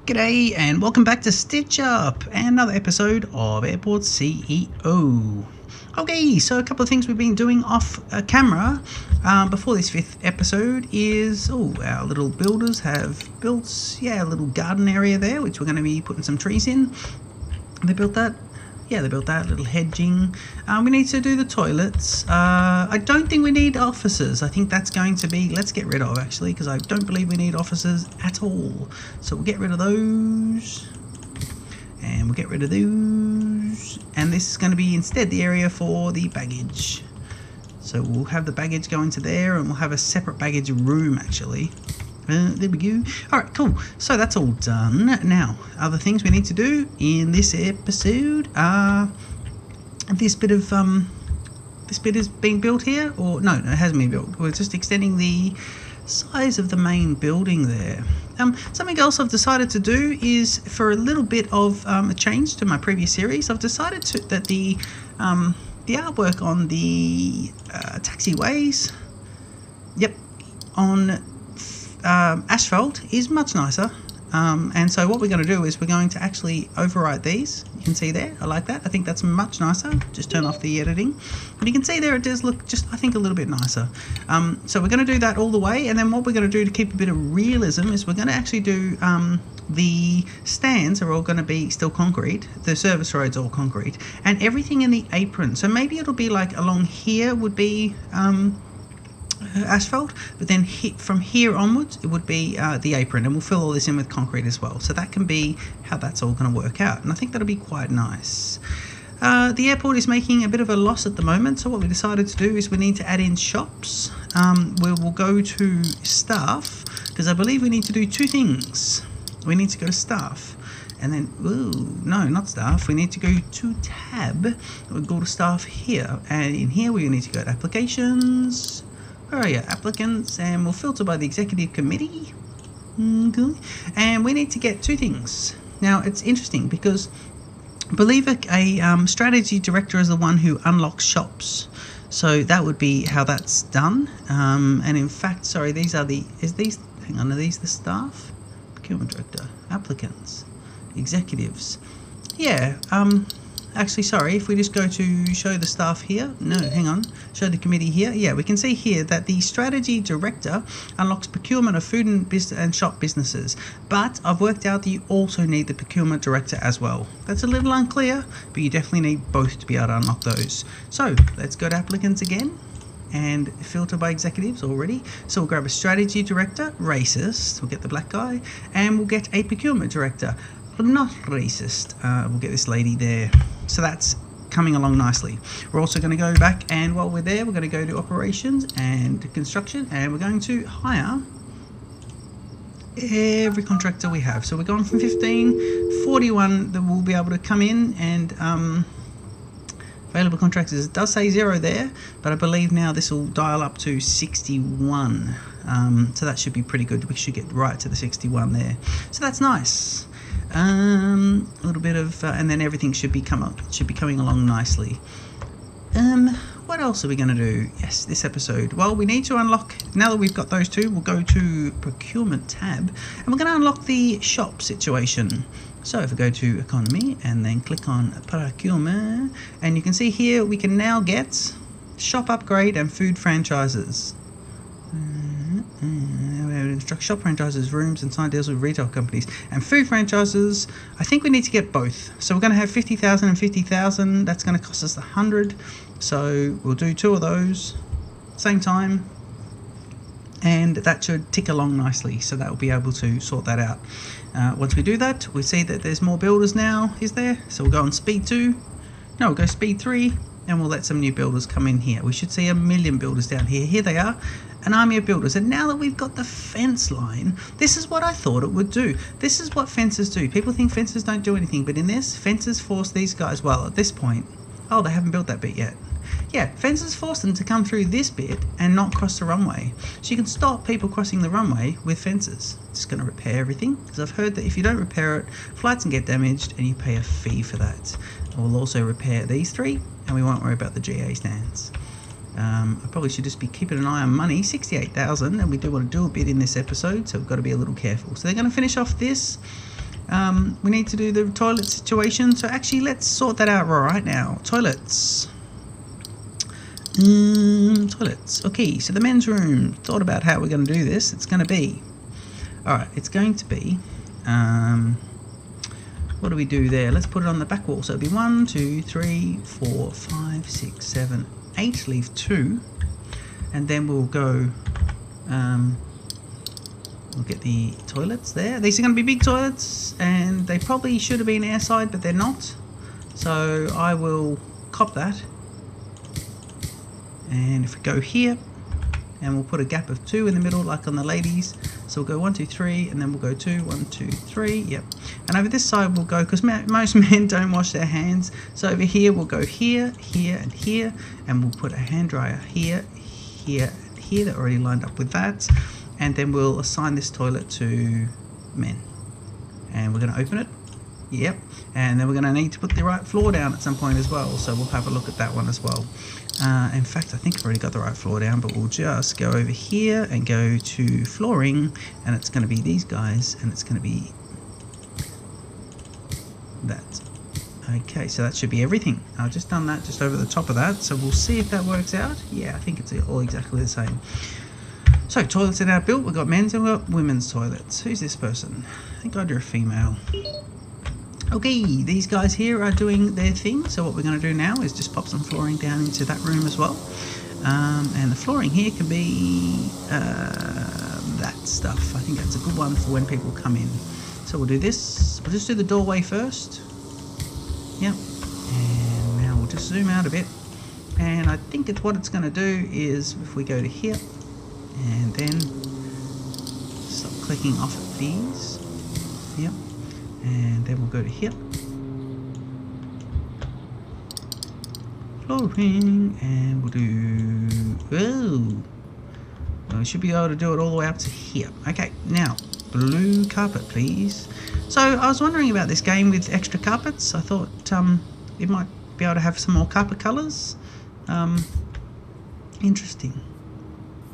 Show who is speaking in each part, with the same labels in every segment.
Speaker 1: G'day and welcome back to Stitch Up, another episode of Airport CEO. Okay, so a couple of things we've been doing off camera before this fifth episode is, our little builders have built, a little garden area there, which we're going to be putting some trees in. They built that. Yeah, they built that, little hedging. We need to do the toilets. I don't think we need officers. I think that's going to be, let's get rid of actually, because I don't believe we need officers at all. So we'll get rid of those. And we'll get rid of those. And this is going to be instead the area for the baggage. So we'll have the baggage go into there, and we'll have a separate baggage room actually. There we go. Alright, cool. So that's all done. Now, other things we need to do in this episode are this bit is being built here, or no, it hasn't been built. We're just extending the size of the main building there. Something else I've decided to do is, for a little bit of a change to my previous series, I've decided that the artwork on the taxiways, on asphalt is much nicer, and so what we're going to do is we're going to actually overwrite these. You can see there, I like that. I think that's much nicer. Just turn off the editing, and you can see there it does look just, I think, a little bit nicer. So we're going to do that all the way, and then what we're going to do to keep a bit of realism is we're going to actually do the stands are all going to be still concrete, the service roads all concrete, and everything in the apron. So maybe it'll be like along here would be asphalt, but then from here onwards it would be the apron, and we'll fill all this in with concrete as well. So that can be how that's all going to work out, and I think that'll be quite nice. The airport is making a bit of a loss at the moment, so what we decided to do is we need to add in shops. We will go to staff, because I believe we need to do two things. We need to go to staff, and then, no, not staff, we need to go to tab. We'll go to staff here, and in here we need to go to applications. Where are you? Applicants, and we'll filter by the executive committee. Okay. And we need to get two things. Now, it's interesting because I believe a strategy director is the one who unlocks shops. So that would be how that's done. And in fact, sorry, these are the, hang on, are these the staff? Procurement director, applicants, executives. Yeah, actually, sorry, if we just go to show the staff here, no, hang on, show the committee here, yeah, we can see here that the strategy director unlocks procurement of food and shop businesses, but I've worked out that you also need the procurement director as well. That's a little unclear, but you definitely need both to be able to unlock those. So let's go to applicants again and filter by executives already. So we'll grab a strategy director, racist, we'll get the black guy, and we'll get a procurement director, not racist. We'll get this lady there. So that's coming along nicely. We're also going to go back, and while we're there, we're going to go to operations and construction, and we're going to hire every contractor we have. So we're going from 15, 41 that will be able to come in, and available contractors, it does say 0 there, but I believe now this will dial up to 61. So that should be pretty good. We should get right to the 61 there. So that's nice. A little bit of, and then everything should be coming along nicely. What else are we going to do? Yes, this episode. Well, we need to unlock, now that we've got those two, we'll go to procurement tab, and we're going to unlock the shop situation. So if we go to economy and then click on procurement, and you can see here we can now get shop upgrade and food franchises. Instruct shop franchises, rooms, and sign deals with retail companies. And food franchises, I think we need to get both. So we're going to have 50,000 and 50,000. That's going to cost us 100. So we'll do 2 of those, same time, and that should tick along nicely. So that will be able to sort that out. Once we do that, we see that there's more builders now, is there? So we'll go on speed 2. No, we'll go speed 3, and we'll let some new builders come in here. We should see 1 million builders down here. Here they are. An army of builders. And now that we've got the fence line, this is what I thought it would do. This is what fences do. People think fences don't do anything, but in this, fences force these guys, well, at this point, oh, they haven't built that bit yet. Yeah, fences force them to come through this bit and not cross the runway. So you can stop people crossing the runway with fences. It's going to repair everything, because I've heard that if you don't repair it, flights can get damaged and you pay a fee for that. We'll also repair these 3, and we won't worry about the GA stands. I probably should just be keeping an eye on money. 68,000, and we do want to do a bit in this episode, so we've got to be a little careful. So they're going to finish off this, We need to do the toilet situation, so actually let's sort that out right now. Toilets. Toilets. Okay, so the men's room. Thought about how we're going to do this. It's going to be... Alright, it's going to be... what do we do there? Let's put it on the back wall. So it'll be 1, 2, 3, 4, 5, 6, 7, 8. Leave 2. And then we'll go... we'll get the toilets there. These are going to be big toilets, and they probably should have been airside, but they're not. So I will cop that. And if we go here, and we'll put a gap of 2 in the middle, like on the ladies. So we'll go 1, 2, 3, and then we'll go 2, 1, 2, 3. Yep. And over this side we'll go, because most men don't wash their hands. So over here we'll go here, here, and here, and we'll put a hand dryer here, here, and here. They're already lined up with that. And then we'll assign this toilet to men. And we're going to open it. Yep. And then we're going to need to put the right floor down at some point as well. So we'll have a look at that one as well. In fact, I think I've already got the right floor down, but we'll just go over here and go to flooring, and it's going to be these guys, and it's going to be that. Okay, so that should be everything. I've just done that just over the top of that, so we'll see if that works out. Yeah, I think it's all exactly the same. So, toilets are now built. We've got men's and we've got women's toilets. Who's this person? I think I drew a female. Okay, these guys here are doing their thing, so what we're going to do now is just pop some flooring down into that room as well. And the flooring here can be that stuff. I think that's a good one for when people come in. So we'll do this. We'll just do the doorway first. Yep. And now we'll just zoom out a bit. And I think what it's going to do is, if we go to here, and then stop clicking off at these. Yep. And then we'll go to here. Flooring, and we'll do... Oh! Well, we should be able to do it all the way up to here. Okay, now, blue carpet, please. So, I was wondering about this game with extra carpets. I thought it might be able to have some more carpet colours. Interesting.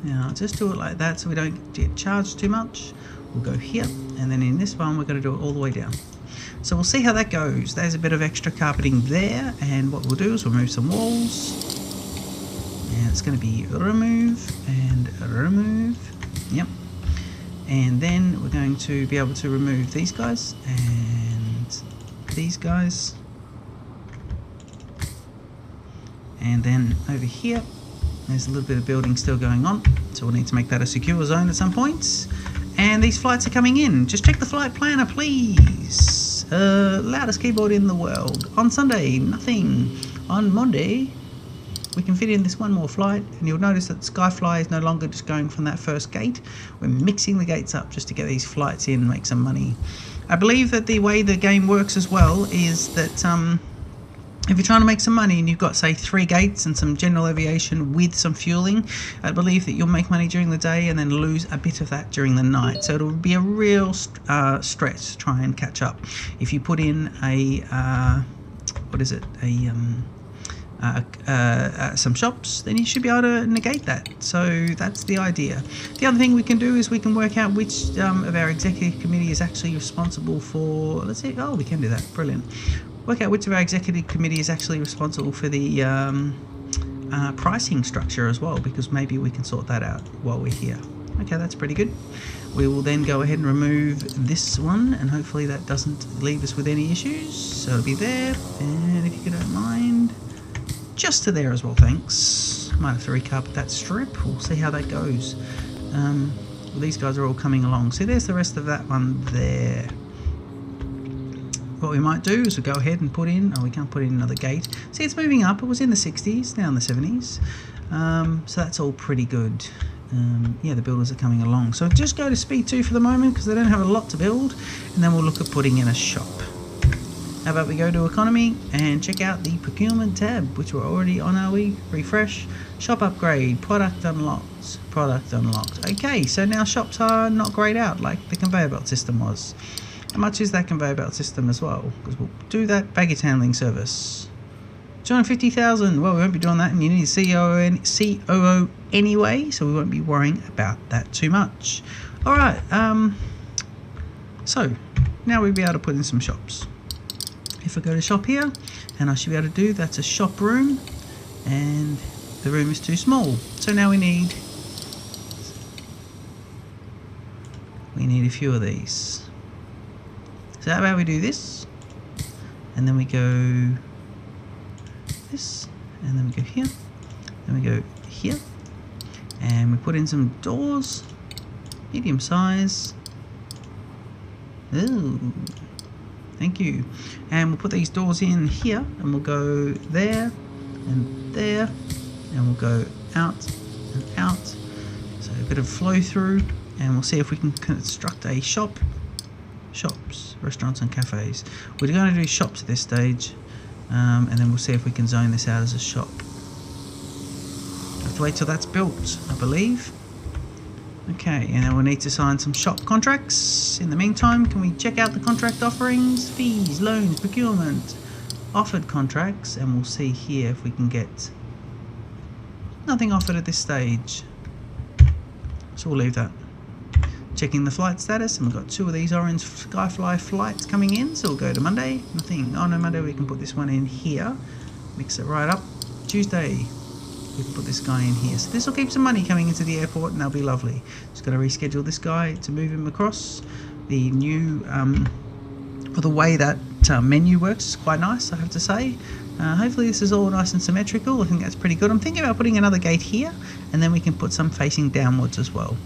Speaker 1: Now, I'll just do it like that so we don't get charged too much. We'll go here, and then in this one we're going to do it all the way down. So we'll see how that goes. There's a bit of extra carpeting there, and what we'll do is we'll move some walls, and it's going to be remove and remove. Yep. And then we're going to be able to remove these guys and these guys, and then over here there's a little bit of building still going on, so we'll need to make that a secure zone at some point. And these flights are coming in. Just check the flight planner, please. Loudest keyboard in the world. On Sunday, nothing. On Monday, we can fit in this one more flight, and you'll notice that Skyfly is no longer just going from that first gate. We're mixing the gates up just to get these flights in and make some money. I believe that the way the game works as well is that if you're trying to make some money and you've got, say, 3 gates and some general aviation with some fueling, I believe that you'll make money during the day and then lose a bit of that during the night. So it'll be a real stress to try and catch up. If you put in a, some shops, then you should be able to negate that. So that's the idea. The other thing we can do is we can work out which of our executive committee is actually responsible for, let's see, oh, we can do that, brilliant. Work out which of our executive committee is actually responsible for the pricing structure as well, because maybe we can sort that out while we're here. Okay, that's pretty good. We will then go ahead and remove this one, and hopefully that doesn't leave us with any issues. So it'll be there, and if you don't mind, just to there as well, thanks. Might have to recarpet that strip. We'll see how that goes. Well, these guys are all coming along. So there's the rest of that one there. What we might do is we'll go ahead and put in, oh, we can't put in another gate. See, it's moving up. It was in the 60s, now in the 70s. So that's all pretty good. Yeah, the builders are coming along. So just go to speed 2 for the moment, because they don't have a lot to build, and then we'll look at putting in a shop. How about we go to economy and check out the procurement tab, which we're already on, are we? Refresh, shop upgrade, product unlocked, product unlocked. Okay, so now shops are not grayed out like the conveyor belt system was. How much is that conveyor belt system as well? Because we'll do that baggage handling service. 250,000. Well, we won't be doing that, and you need a COO anyway, so we won't be worrying about that too much. All right. So now we'll be able to put in some shops. If I go to shop here, and I should be able to do, that's a shop room, and the room is too small. So now we need a few of these. So how about we do this, and then we go this, and then we go here, and we go here, and we put in some doors, medium size. Ooh, thank you. And we'll put these doors in here, and we'll go there and there, and we'll go out and out. So a bit of flow through, and we'll see if we can construct a shops, restaurants and cafes. We're going to do shops at this stage, and then we'll see if we can zone this out as a shop. Have to wait till that's built, I believe. Okay, and then we'll need to sign some shop contracts. In the meantime, can we check out the contract offerings, fees, loans, procurement, offered contracts, and we'll see here if we can get nothing offered at this stage. So we'll leave that. Checking the flight status, and we've got 2 of these orange Skyfly flights coming in, so we'll go to Monday. Nothing. Oh no, Monday we can put this one in here. Mix it right up. Tuesday, we can put this guy in here. So this will keep some money coming into the airport, and that'll be lovely. Just got to reschedule this guy to move him across. The new, or the way that menu works is quite nice, I have to say. Hopefully this is all nice and symmetrical. I think that's pretty good. I'm thinking about putting another gate here, and then we can put some facing downwards as well,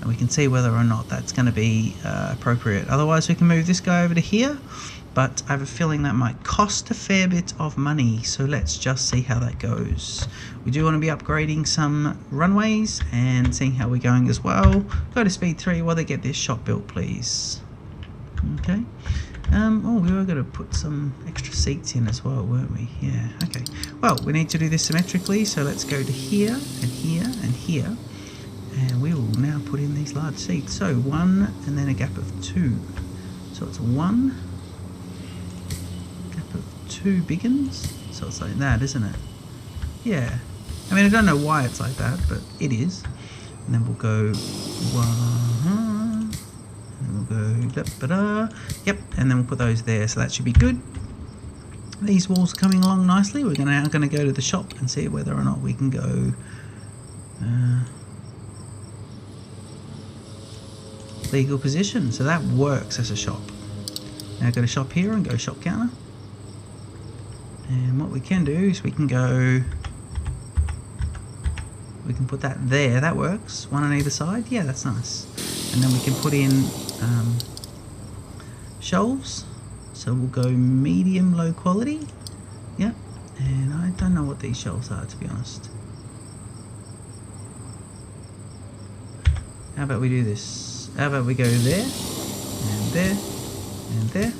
Speaker 1: and we can see whether or not that's going to be appropriate. Otherwise we can move this guy over to here, but I have a feeling that might cost a fair bit of money, so let's just see how that goes. We do want to be upgrading some runways and seeing how we're going as well. Go to speed 3 while they get this shop built, please. Okay. Oh, we were going to put some extra seats in as well, weren't we? Yeah, okay. Well, we need to do this symmetrically, so let's go to here, and here, and here. And we will now put in these large seats. So 1, and then a gap of 2. So it's 1, gap of 2 big uns. So it's like that, isn't it? Yeah. I mean, I don't know why it's like that, but it is. And then we'll go 1. And we'll go, yep, and then we'll put those there, so that should be good. These walls are coming along nicely. We're now going to go to the shop and see whether or not we can go legal position. So that works as a shop. Now go to shop here and go shop counter. And what we can do is we can put that there. That works. 1 on either side. Yeah, that's nice. And then we can put in shelves. So we'll go medium low quality. Yep. And I don't know what these shelves are, to be honest. How about we do this? How about we go there, and there, and there.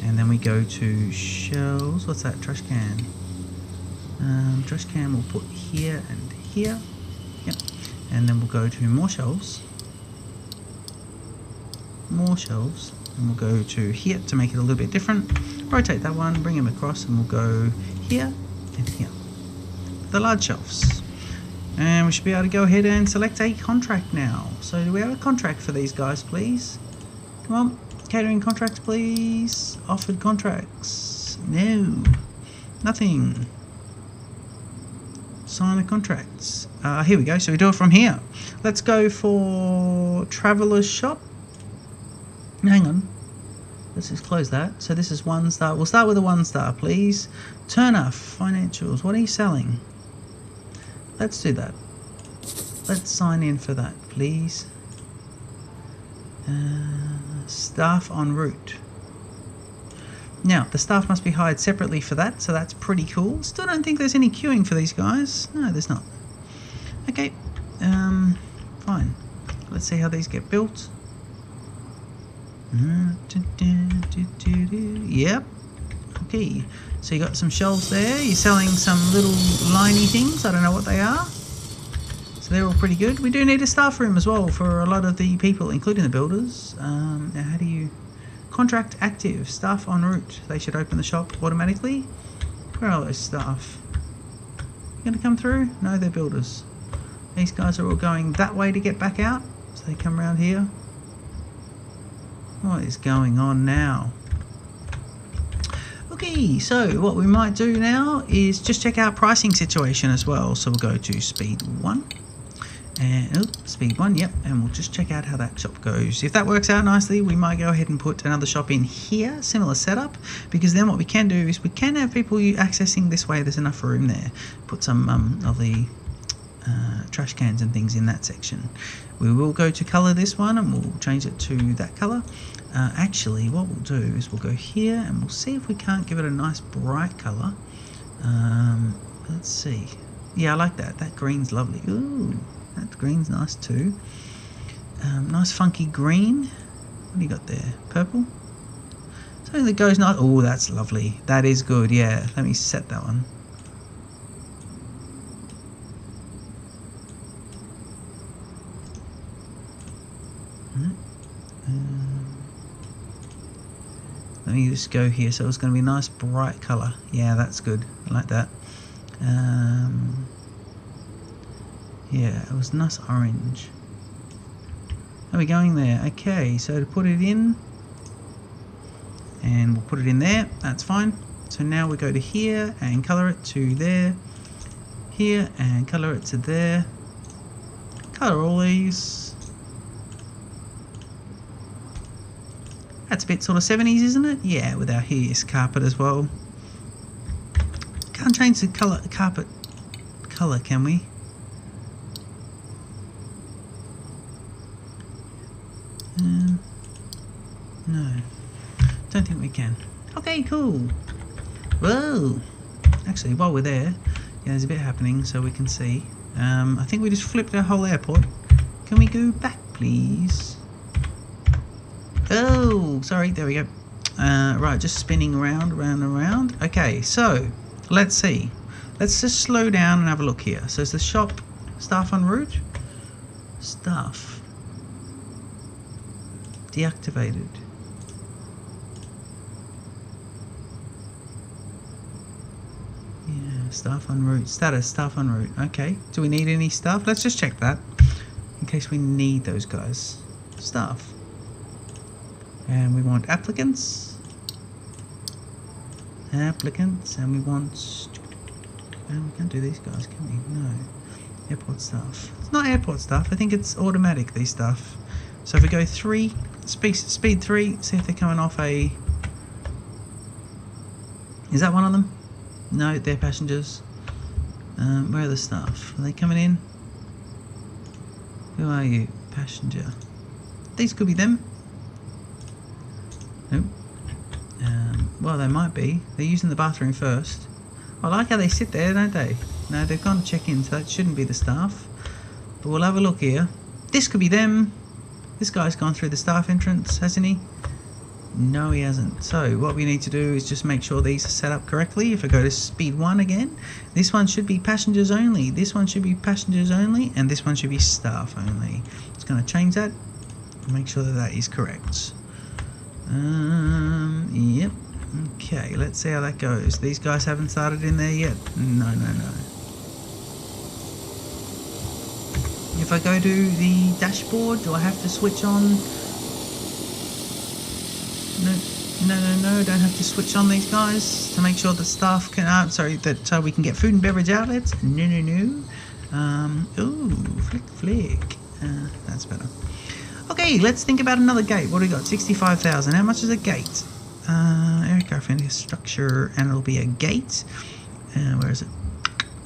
Speaker 1: And then we go to shelves. What's that? Trash can. Trash can we'll put here and here. Yep. And then we'll go to more shelves. More shelves. And we'll go to here to make it a little bit different. Rotate that one, bring them across, and we'll go here and here. The large shelves. And we should be able to go ahead and select a contract now. So do we have a contract for these guys, please? Come on. Catering contracts, please. Offered contracts. No. Nothing. Sign the contracts. Here we go. So we do it from here. Let's go for Traveller's Shop. Hang on. Let's just close that. So this is 1 star. We'll start with a 1 star, please. Turner Financials. What are you selling? Let's do that. Let's sign in for that, please. Staff en route. Now, the staff must be hired separately for that, so that's pretty cool. Still don't think there's any queuing for these guys. No, there's not. Okay. Fine. Let's see how these get built. Yep. Okay. So you got some shelves there. You're selling some little liney things. I don't know what they are. So they're all pretty good. We do need a staff room as well for a lot of the people, including the builders. Now how do you... Contract active. Staff en route. They should open the shop automatically. Where are those staff? You gonna come through? No, they're builders. These guys are all going that way to get back out. So they come around here. What is going on now? Okay, so what we might do now is just check our pricing situation as well. So we'll go to speed 1 and speed 1, yep, and we'll just check out how that shop goes. If that works out nicely, we might go ahead and put another shop in here, similar setup, because then what we can do is we can have people accessing this way. There's enough room there. Put some of the trash cans and things in that section. We will go to color this one and we'll change it to that color. Actually, what we'll do is we'll go here and we'll see if we can't give it a nice bright color. Let's see. Yeah, I like that. That green's lovely. Ooh, that green's nice too. Nice funky green. What do you got there? Purple? Something that goes nice. Oh, that's lovely. That is good. Yeah, let me set that one. Let me just go here, so it's going to be a nice bright colour. Yeah, that's good. I like that. Yeah, it was nice orange. Are we going there? Okay, so to put it in, and we'll put it in there. That's fine. So now we go to here and colour it to there. Here and colour it to there. Colour all these. That's a bit sort of 70s, isn't it? Yeah, with our Helios carpet as well. Can't change the carpet colour, can we? No, don't think we can. Okay, cool. Whoa! Actually, while we're there, yeah, there's a bit happening, so we can see. I think we just flipped our whole airport. Can we go back, please? Oh, sorry, there we go. Right, just spinning around and around. Okay, so let's see. Let's just slow down and have a look here. So it's the shop, staff en route. Staff. Deactivated. Yeah, staff en route. Status, staff en route. Okay, do we need any staff? Let's just check that in case we need those guys. Staff. And we want applicants, and we want, and we can't do these guys, can we? No. Airport staff. It's not airport staff, I think it's automatic, these stuff. So if we go 3, speed 3, see if they're coming off a, is that one of them? No, they're passengers. Where are the staff? Are they coming in? Who are you? Passenger. These could be them. Nope. Well, they might be. They're using the bathroom first. I like how they sit there, don't they? No, they've gone to check in, so that shouldn't be the staff. But we'll have a look here. This could be them. This guy's gone through the staff entrance, hasn't he? No, he hasn't. So what we need to do is just make sure these are set up correctly. If I go to speed 1 again, this one should be passengers only. This one should be passengers only, and this one should be staff only. It's going to change that and make sure that that is correct. Yep. Okay, let's see how that goes. These guys haven't started in there yet. No. If I go to the dashboard, do I have to switch on? No, don't have to switch on these guys to make sure the staff can, that we can get food and beverage outlets. No. Ooh, flick. That's better. Okay, let's think about another gate. What do we got? 65,000. How much is a gate? Aircraft infrastructure, and it'll be a gate. Where is it?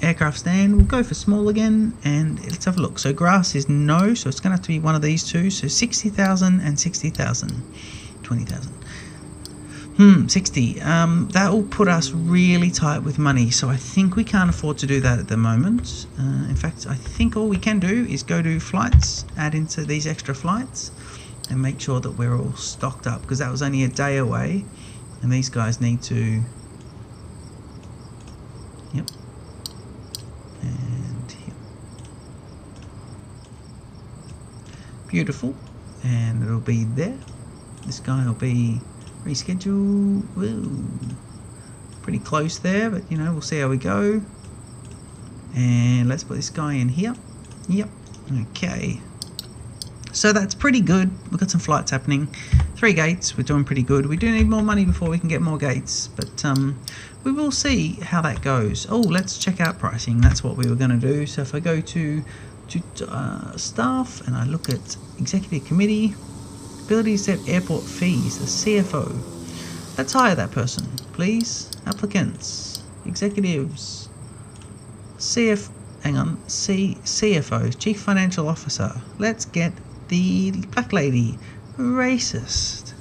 Speaker 1: Aircraft stand. We'll go for small again, and let's have a look. So grass is no, so it's going to have to be one of these two. So 60,000 and 60,000. 20,000. 60. That will put us really tight with money, so I think we can't afford to do that at the moment. In fact, I think all we can do is go to flights, add into these extra flights, and make sure that we're all stocked up, because that was only a day away, and these guys need to... Yep. And here. Beautiful. And it'll be there. This guy will be... reschedule. Woo. Pretty close there, but you know, we'll see how we go. And let's put this guy in here. Yep. Okay. So that's pretty good. We've got some flights happening. 3 gates, we're doing pretty good. We do need more money before we can get more gates, but we will see how that goes. Oh, let's check out pricing. That's what we were going to do. So if I go to staff and I look at executive committee, ability to set airport fees, the CFO. Let's hire that person, please. Applicants, executives, CFO, Chief Financial Officer. Let's get the black lady. Racist.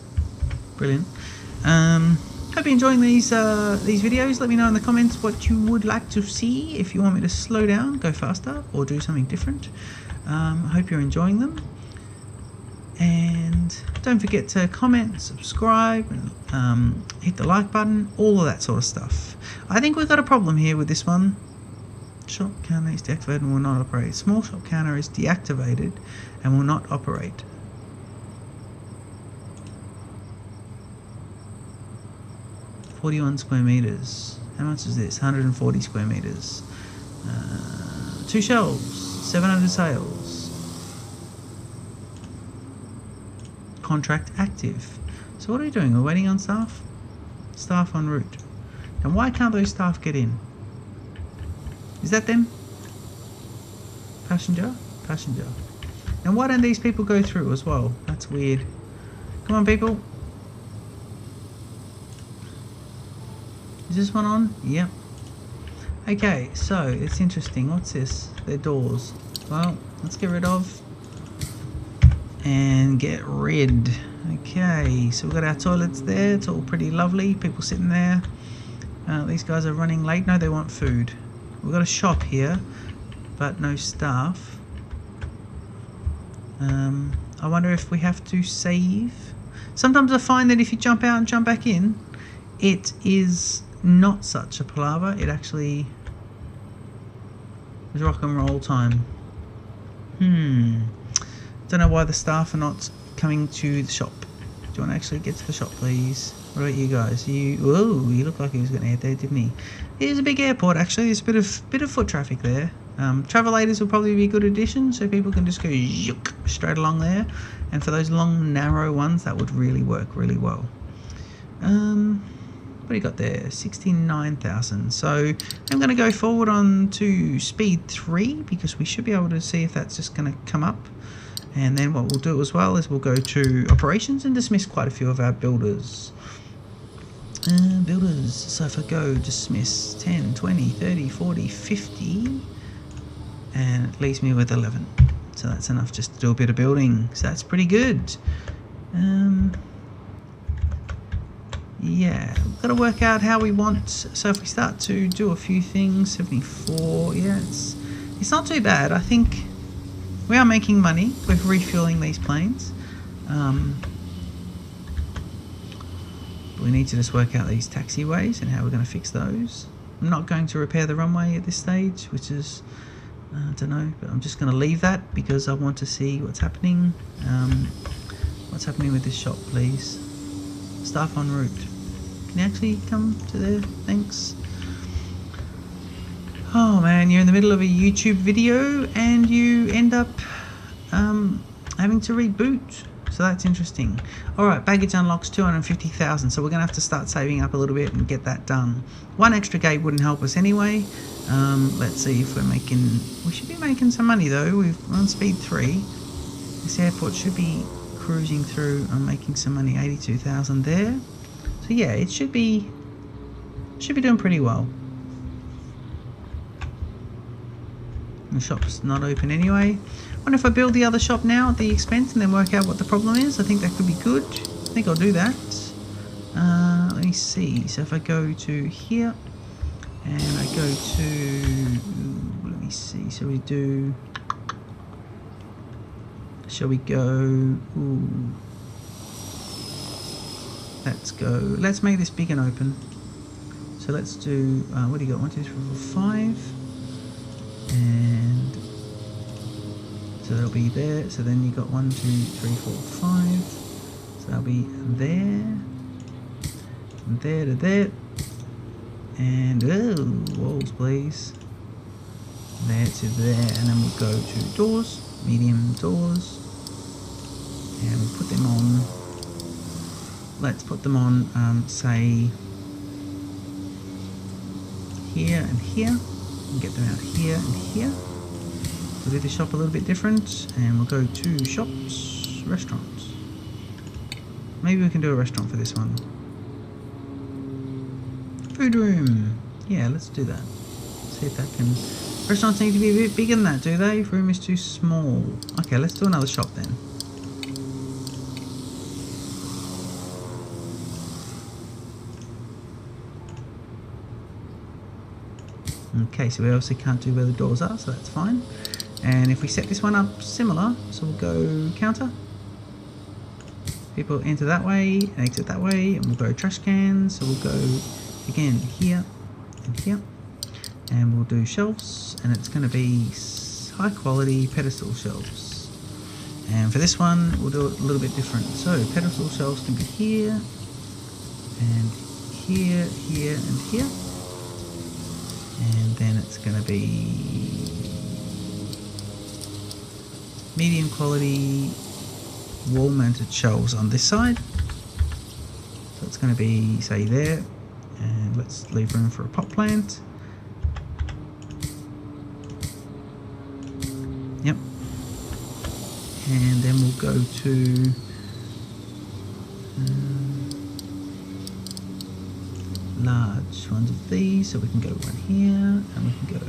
Speaker 1: Brilliant. Hope you're enjoying these videos. Let me know in the comments what you would like to see. If you want me to slow down, go faster, or do something different. I hope you're enjoying them. And don't forget to comment, subscribe, and hit the like button, all of that sort of stuff. I think we've got a problem here with this one. Shop counter is deactivated and will not operate. Small shop counter is deactivated and will not operate. .41 square meters. How much is this? 140 square meters. 2 shelves. 700 sales. Contract active. So what are we doing? We're waiting on staff? Staff en route. And why can't those staff get in? Is that them? Passenger? Passenger. And why don't these people go through as well? That's weird. Come on, people. Is this one on? Yep. Okay, so it's interesting. What's this? They're doors. Well, let's get rid of and get rid. Okay, so we've got our toilets there. It's all pretty lovely. People sitting there. These guys are running late. No, they want food. We've got a shop here, but no staff. I wonder if we have to save. Sometimes I find that if you jump out and jump back in, it is not such a palaver. It actually is rock and roll time. Don't know why the staff are not coming to the shop. Do you want to actually get to the shop, please? What about you guys? Whoa, he looked like he was going to head there, didn't he? It is a big airport, actually. There's a bit of foot traffic there. Travelators will probably be a good addition, so people can just go yook, straight along there. And for those long, narrow ones, that would really work really well. What do you got there? 69,000. So I'm going to go forward on to speed 3 because we should be able to see if that's just going to come up. And then what we'll do as well is we'll go to operations and dismiss quite a few of our builders. Builders. So if I go dismiss 10, 20, 30, 40, 50, and it leaves me with 11. So that's enough just to do a bit of building. So that's pretty good. Yeah, we've got to work out how we want. So if we start to do a few things, 74, yeah, it's not too bad. I think we are making money with refueling these planes. We need to just work out these taxiways and how we're going to fix those. I'm not going to repair the runway at this stage, which is, I don't know, but I'm just going to leave that because I want to see what's happening. What's happening with this shop, please? Staff en route. Can you actually come to there? Thanks. Oh man, you're in the middle of a YouTube video and you end up having to reboot. So that's interesting. Alright, baggage unlocks 250,000. So we're going to have to start saving up a little bit and get that done. One extra gate wouldn't help us anyway. Let's see if we're making... We should be making some money though. We're on speed 3. This airport should be cruising through and making some money. 82,000 there. So yeah, it should be doing pretty well. The shop's not open anyway. I wonder if I build the other shop now at the expense and then work out what the problem is. I think that could be good. I think I'll do that. Let me see. So if I go to here and I go to... let me see. So we do... Shall we go... Let's go. Let's make this big and open. So let's do... what do you got? 1, 2, 3, 4, 5. And so that'll be there. So then you got 1, 2, 3, 4, 5. So that'll be there, and there to there, and walls, please. There to there, and then we'll go to doors, medium doors, and we'll put them on. Let's put them on, say, here and here, and get them out here and here. We'll do the shop a little bit different, and we'll go to shops, restaurants. Maybe we can do a restaurant for this one. Food room. Yeah, let's do that. See if that can... Restaurants need to be a bit bigger than that, do they? Room is too small. Okay, let's do another shop then. Okay, so we obviously can't do where the doors are, so that's fine. And if we set this one up similar, so we'll go counter. People enter that way and exit that way, and we'll go trash cans. So we'll go again here and here, and we'll do shelves, and it's going to be high quality pedestal shelves. And for this one, we'll do it a little bit different. So pedestal shelves can be here, and here, here, and here. And then it's going to be medium quality wall mounted shelves on this side. So it's going to be, say, there. And let's leave room for a pot plant. Yep. And then we'll go to large ones of these, so we can go one here, and we can go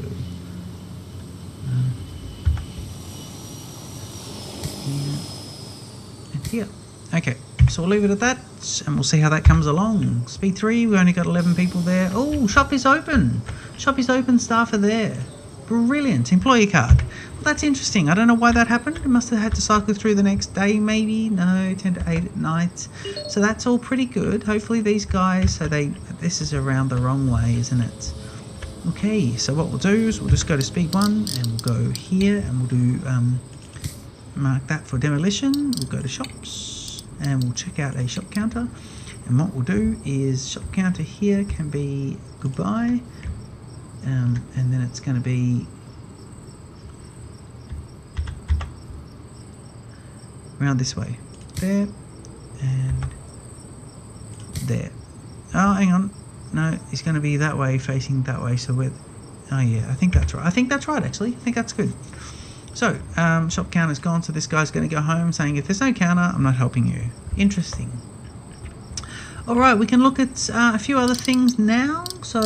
Speaker 1: here and here. Okay, so we'll leave it at that, and we'll see how that comes along. Speed 3, we only got 11 people there. Oh, shop is open. Shop is open, staff are there. Brilliant. Employee card. Well, that's interesting. I don't know why that happened. It must have had to cycle through the next day, maybe. No, 10 to 8 at night. So that's all pretty good. Hopefully these guys, so this is around the wrong way, isn't it? Okay, so what we'll do is we'll just go to speed 1, and we'll go here, and we'll do, mark that for demolition. We'll go to shops, and we'll check out a shop counter. And what we'll do is shop counter here can be goodbye. And then it's going to be around this way, there and there. Oh, hang on, no, it's going to be that way, facing that way. So we're, oh yeah, I think that's right. I think that's right, actually. I think that's good. So shop counter's gone, so this guy's going to go home saying, if there's no counter, I'm not helping you. Interesting. Alright, we can look at a few other things now. So,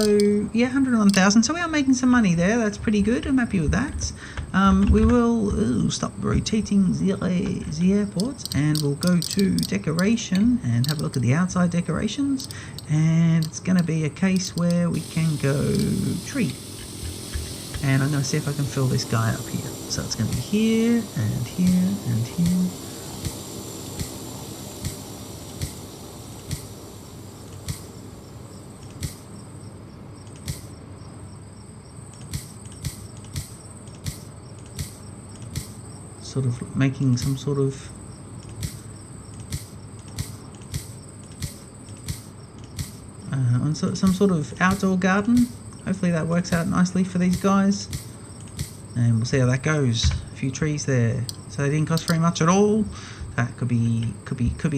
Speaker 1: yeah, 101,000. So we are making some money there. That's pretty good. I'm happy with that. We will stop rotating the airport, and we'll go to decoration and have a look at the outside decorations. And it's going to be a case where we can go tree. And I'm going to see if I can fill this guy up here. So it's going to be here and here and here. Sort of making some sort of some sort of outdoor garden. Hopefully that works out nicely for these guys, and we'll see how that goes. A few trees there, so they didn't cost very much at all. That could be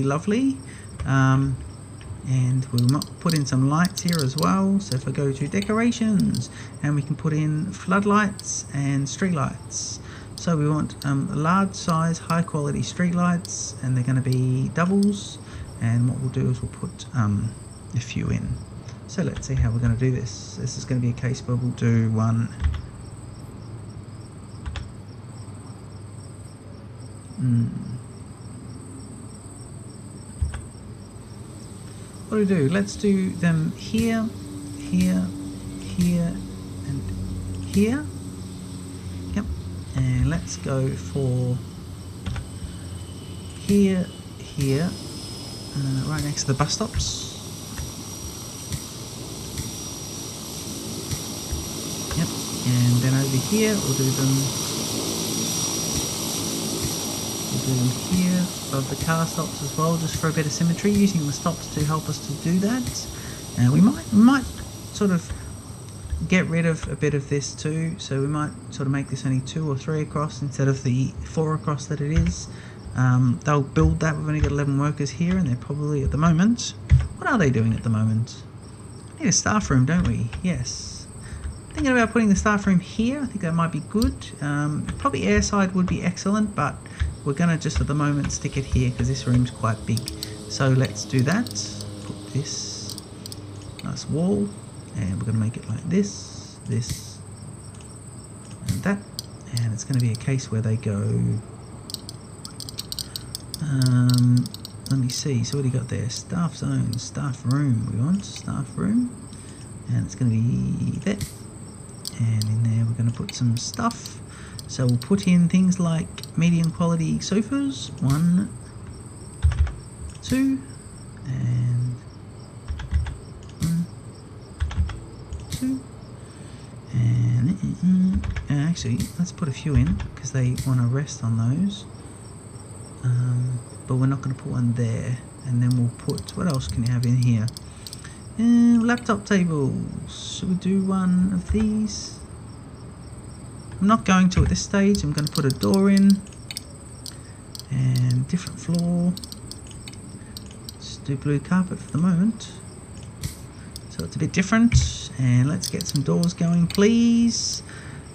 Speaker 1: lovely. And we'll put in some lights here as well. So if I go to decorations, and we can put in floodlights and street lights. So we want large size, high quality street lights, and they're going to be doubles. And what we'll do is we'll put a few in. So let's see how we're going to do this. This is going to be a case where we'll do one. What do we do? Let's do them here, here, here, and here. Yep. And let's go for here, here, right next to the bus stops. Yep. And then over here we'll do them. We'll do them here above the car stops as well, just for a bit of symmetry, using the stops to help us to do that. And we might sort of get rid of a bit of this too, so we might sort of make this only 2 or 3 across instead of the 4 across that it is. They'll build that. We've only got 11 workers here, and they're probably at the moment, what are they doing at the moment? We need a staff room, don't we? Yes. Thinking about putting the staff room here. I think that might be good. Probably airside would be excellent, but we're going to just at the moment stick it here because this room's quite big. So let's do that. Put this nice wall, and we're going to make it like this, this, and that. And it's going to be a case where they go. Let me see. So what do you got there? Staff zone, staff room. We want staff room, and it's going to be there. And in there, we're going to put some stuff. So we'll put in things like medium quality sofas. 1, 2, and 1, 2, and actually, let's put a few in because they want to rest on those. But we're not going to put one there. And then we'll put, what else can you have in here? Laptop tables. Should we do one of these? I'm not going to at this stage. I'm going to put a door in. And different floor. Let's do blue carpet for the moment. So it's a bit different. And let's get some doors going, please.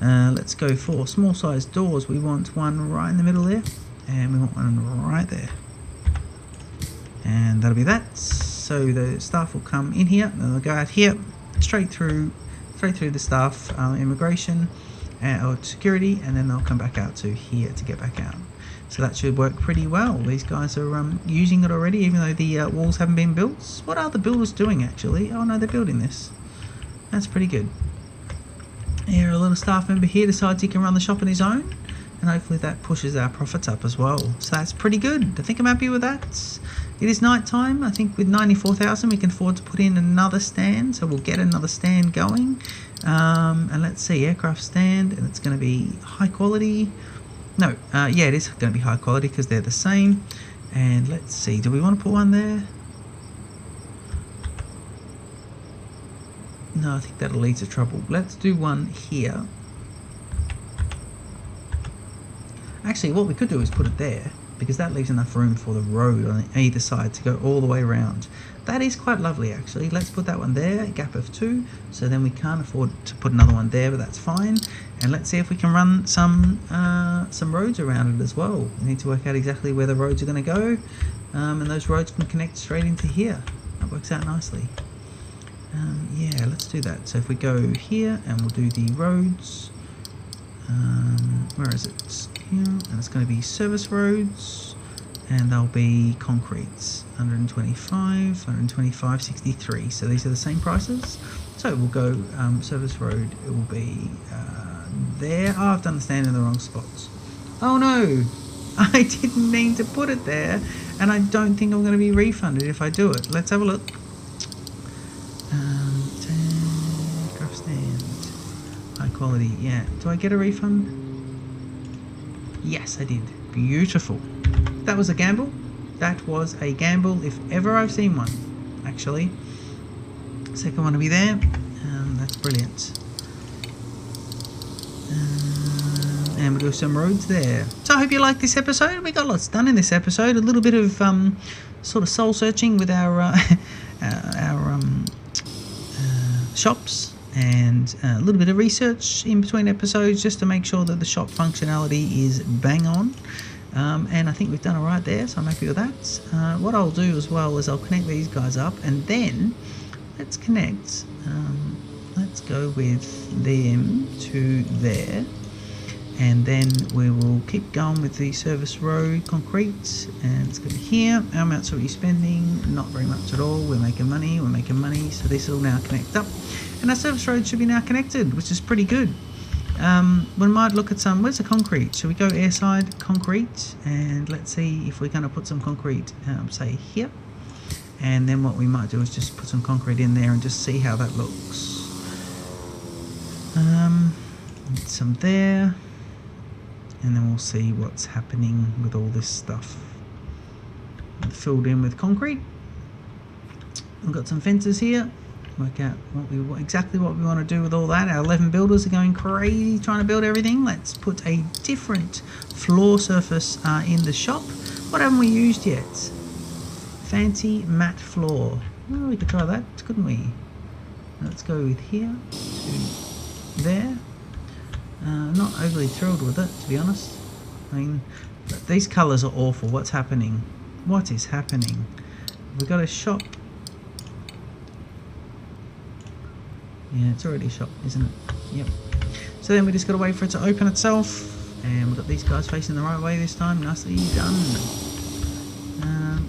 Speaker 1: Let's go for small size doors. We want one right in the middle there. And we want one right there. And that'll be that. So the staff will come in here, and they'll go out here, straight through the staff, immigration, or security, and then they'll come back out to here to get back out. So that should work pretty well. These guys are using it already, even though the walls haven't been built. What are the builders doing actually? Oh no, they're building this. That's pretty good. Here, a little staff member here decides he can run the shop on his own, and hopefully that pushes our profits up as well. So that's pretty good. I think I'm happy with that. It is night time. I think with 94,000 we can afford to put in another stand, so we'll get another stand going. And let's see, aircraft stand, and it's going to be high quality. No, yeah, it is going to be high quality because they're the same. And let's see, do we want to put one there? No, I think that'll lead to trouble. Let's do one here. Actually, what we could do is put it there, because that leaves enough room for the road on either side to go all the way around. That is quite lovely actually. Let's put that one there, a gap of 2, so then we can't afford to put another one there, but that's fine. And let's see if we can run some roads around it as well. We need to work out exactly where the roads are going to go, and those roads can connect straight into here. That works out nicely. Yeah, let's do that. So if we go here and we'll do the roads, where is it? Here, and it's going to be service roads, and they'll be concretes, 125, 125, 63. So these are the same prices. So we'll go service road. It will be there. Oh, I've done the stand in the wrong spots. Oh no, I didn't mean to put it there, and I don't think I'm going to be refunded if I do it. Let's have a look. Aircraft stand, high quality. Yeah. Do I get a refund? Yes, I did. Beautiful. That was a gamble. That was a gamble if ever I've seen one, actually. Second one to be there. That's brilliant. And we'll do some roads there. So I hope you liked this episode. We got lots done in this episode. A little bit of sort of soul searching with our shops, and a little bit of research in between episodes just to make sure that the shop functionality is bang on. And I think we've done all right there, so I'm happy with that. What I'll do as well is I'll connect these guys up, and then let's connect. Let's go with them to there, and then we will keep going with the service road concrete, and it's going to be here. How much are we spending? Not very much at all. We're making money, so this will now connect up, and our service road should be now connected, which is pretty good. We might look at some, where's the concrete? Should we go airside concrete, and let's see if we're going to put some concrete, say here, and then what we might do is just put some concrete in there and just see how that looks. Some there, and then we'll see what's happening with all this stuff. Filled in with concrete. We've got some fences here. Work out exactly what we want to do with all that. Our 11 builders are going crazy trying to build everything. Let's put a different floor surface in the shop. What haven't we used yet? Fancy matte floor. Oh, we could try that, couldn't we? Let's go with here to there. Not overly thrilled with it, to be honest. I mean, these colours are awful. What's happening? What is happening? We've got a shop. Yeah, it's already a shop, isn't it? Yep. So then we just got to wait for it to open itself. And we've got these guys facing the right way this time. Nicely done.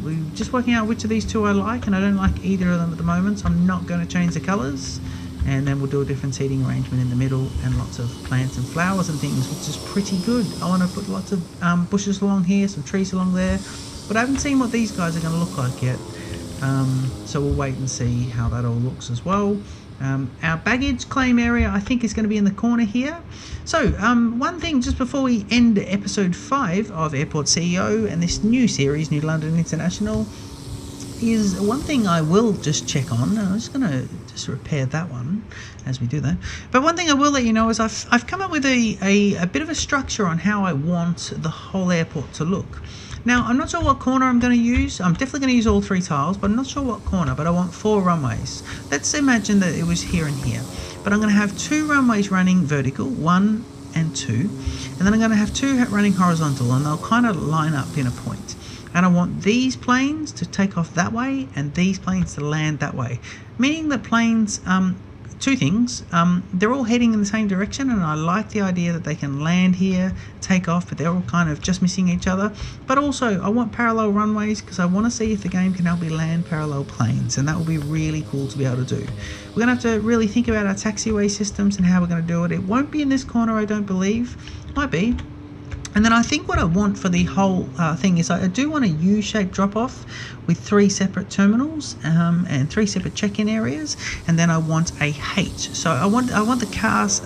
Speaker 1: We're just working out which of these two I like, and I don't like either of them at the moment, so I'm not going to change the colours. And then we'll do a different seating arrangement in the middle and lots of plants and flowers and things, which is pretty good. I want to put lots of bushes along here, some trees along there, but I haven't seen what these guys are going to look like yet. So we'll wait and see how that all looks as well. Our baggage claim area, I think, is going to be in the corner here. So one thing just before we end episode 5 of Airport CEO and this new series, New London International, is one thing I will just check on. I'm just going to just repair that one as we do that. But one thing I will let you know is I've come up with a bit of a structure on how I want the whole airport to look. Now, I'm not sure what corner I'm going to use. I'm definitely going to use all 3 tiles, but I'm not sure what corner, but I want 4 runways. Let's imagine that it was here and here. But I'm going to have 2 runways running vertical, 1 and 2. And then I'm going to have 2 running horizontal, and they'll kind of line up in a point. And I want these planes to take off that way and these planes to land that way. Meaning that planes, 2 things, they're all heading in the same direction, and I like the idea that they can land here, take off, but they're all kind of just missing each other. But also I want parallel runways because I want to see if the game can help me land parallel planes, and that will be really cool to be able to do. We're going to have to really think about our taxiway systems and how we're going to do it. It won't be in this corner, I don't believe. Might be. And then I think what I want for the whole thing is I do want a U-shaped drop-off with 3 separate terminals and 3 separate check-in areas, and then I want a H. So I want the cars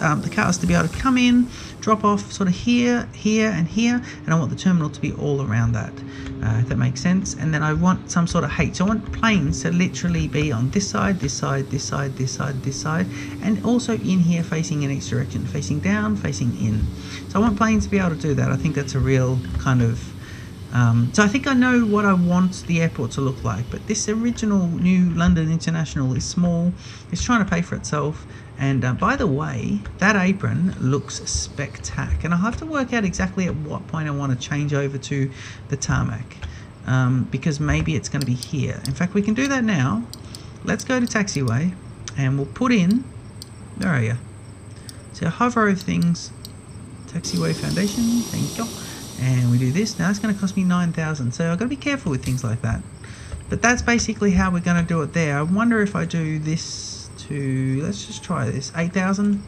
Speaker 1: to be able to come in, drop off sort of here, here, and here, and I want the terminal to be all around that. If that makes sense. And then I want some sort of H. I want planes to literally be on this side, this side, this side, this side, this side, and also in here facing in each direction, facing down, facing in. So I want planes to be able to do that. I think that's a real kind of so I think I know what I want the airport to look like, but this original New London International is small. It's trying to pay for itself. And by the way, that apron looks spectacular, and I'll have to work out exactly at what point I want to change over to the tarmac, because maybe it's going to be here. In fact, we can do that now. Let's go to taxiway and we'll put in, where are you? So hover over things, taxiway foundation, thank you. And we do this. Now it's going to cost me 9,000, so I've got to be careful with things like that. But that's basically how we're going to do it there. I wonder if I do this to, let's just try this, 8,000.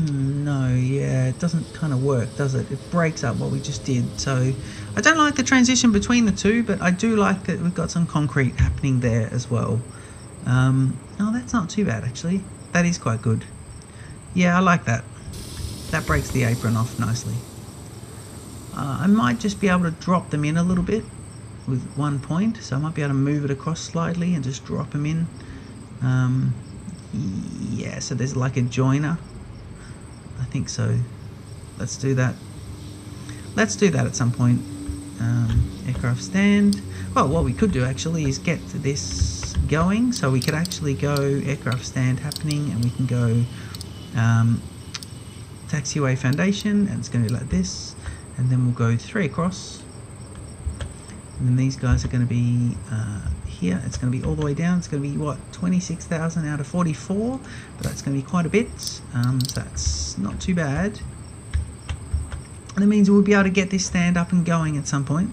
Speaker 1: No, yeah, it doesn't kind of work, does it? It breaks up what we just did. So I don't like the transition between the two, but I do like that we've got some concrete happening there as well. Oh, that's not too bad actually. That is quite good. Yeah, I like that. That breaks the apron off nicely. I might just be able to drop them in a little bit with 1 point, so I might be able to move it across slightly and just drop them in. Yeah, so there's like a joiner. I think so. Let's do that. Let's do that at some point. Aircraft stand. Well, what we could do actually is get this going, so we could actually go aircraft stand happening, and we can go taxiway foundation, and it's going to be like this, and then we'll go 3 across, and then these guys are going to be here. It's going to be all the way down. It's going to be what, 26,000 out of 44, but that's going to be quite a bit, so that's not too bad, and it means we'll be able to get this stand up and going at some point.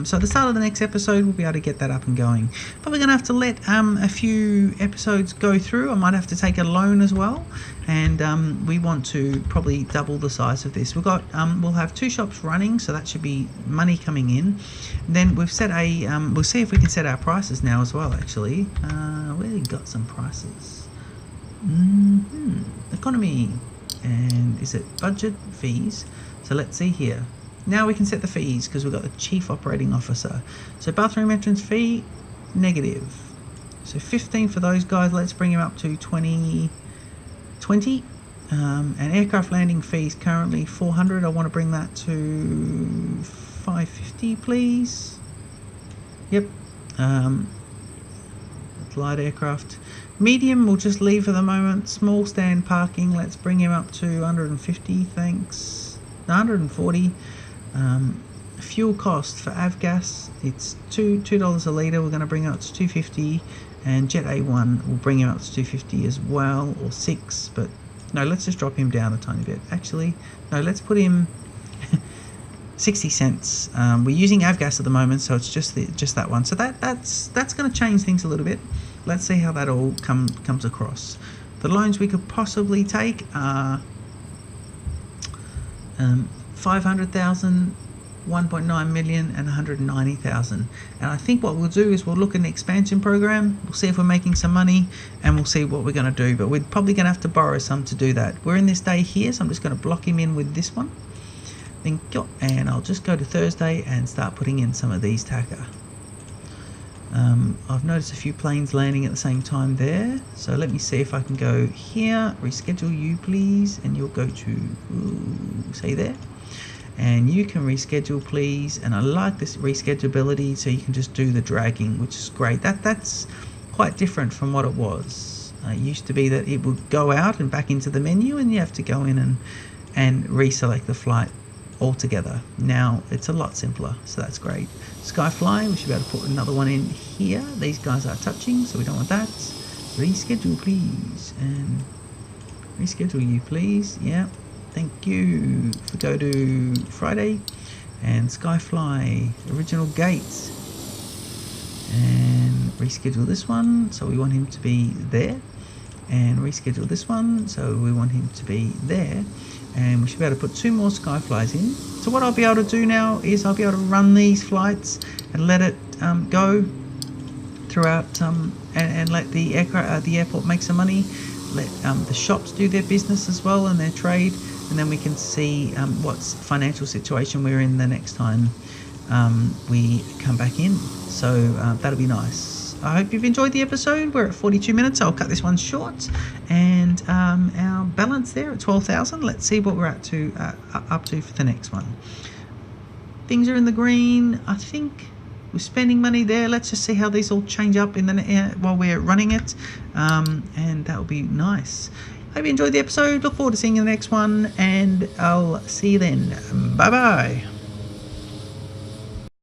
Speaker 1: So at the start of the next episode we'll be able to get that up and going, but we're going to have to let a few episodes go through. I might have to take a loan as well, and we want to probably double the size of this. We've got we'll have 2 shops running, so that should be money coming in. And then we've set a we'll see if we can set our prices now as well actually. We got some prices. Economy, and is it budget, fees? So let's see here. Now we can set the fees because we've got the chief operating officer. So bathroom entrance fee, negative. So 15 for those guys. Let's bring him up to 20. And aircraft landing fees currently 400. I want to bring that to 550, please. Yep. Light aircraft. Medium we'll just leave for the moment. Small stand parking, let's bring him up to 150, thanks. 140. Fuel cost for Avgas, it's $2 a litre. We're going to bring it up to 250, and Jet A1 will bring him up to 250 as well, or 6, but no, let's just drop him down a tiny bit. Actually, no, let's put him 60 cents. We're using Avgas at the moment, so it's just that one. So that's going to change things a little bit. Let's see how that all comes across. The loans we could possibly take are 500,000, 1.9 million, and 190,000. And I think what we'll do is we'll look at an expansion program. We'll see if we're making some money, and we'll see what we're going to do. But we're probably going to have to borrow some to do that. We're in this day here, so I'm just going to block him in with this one. Thank you. And I'll just go to Thursday and start putting in some of these tacker. I've noticed a few planes landing at the same time there, so let me see if I can go here, reschedule you please, and you'll go to, say there, and you can reschedule please. And I like this reschedulability, so you can just do the dragging, which is great. That's quite different from what it was. It used to be that it would go out and back into the menu, and you have to go in and reselect the flight altogether. Now it's a lot simpler, so that's great. Skyfly, we should be able to put another one in here. These guys are touching, so we don't want that. Reschedule please, and reschedule you please. Yeah, thank you. If we go to Friday and Skyfly original gates, and reschedule this one, so we want him to be there, and reschedule this one, so we want him to be there. And we should be able to put 2 more Skyflies in. So what I'll be able to do now is I'll be able to run these flights and let it go throughout, and let the airport make some money. Let the shops do their business as well and their trade, and then we can see what financial situation we're in the next time we come back in. So that'll be nice. I hope you've enjoyed the episode. We're at 42 minutes. I'll cut this one short. And our balance there at 12,000. Let's see what we're up to for the next one. Things are in the green. I think we're spending money there. Let's just see how these all change up in the while we're running it. And that'll be nice. Hope you enjoyed the episode. Look forward to seeing you in the next one. And I'll see you then. Bye-bye.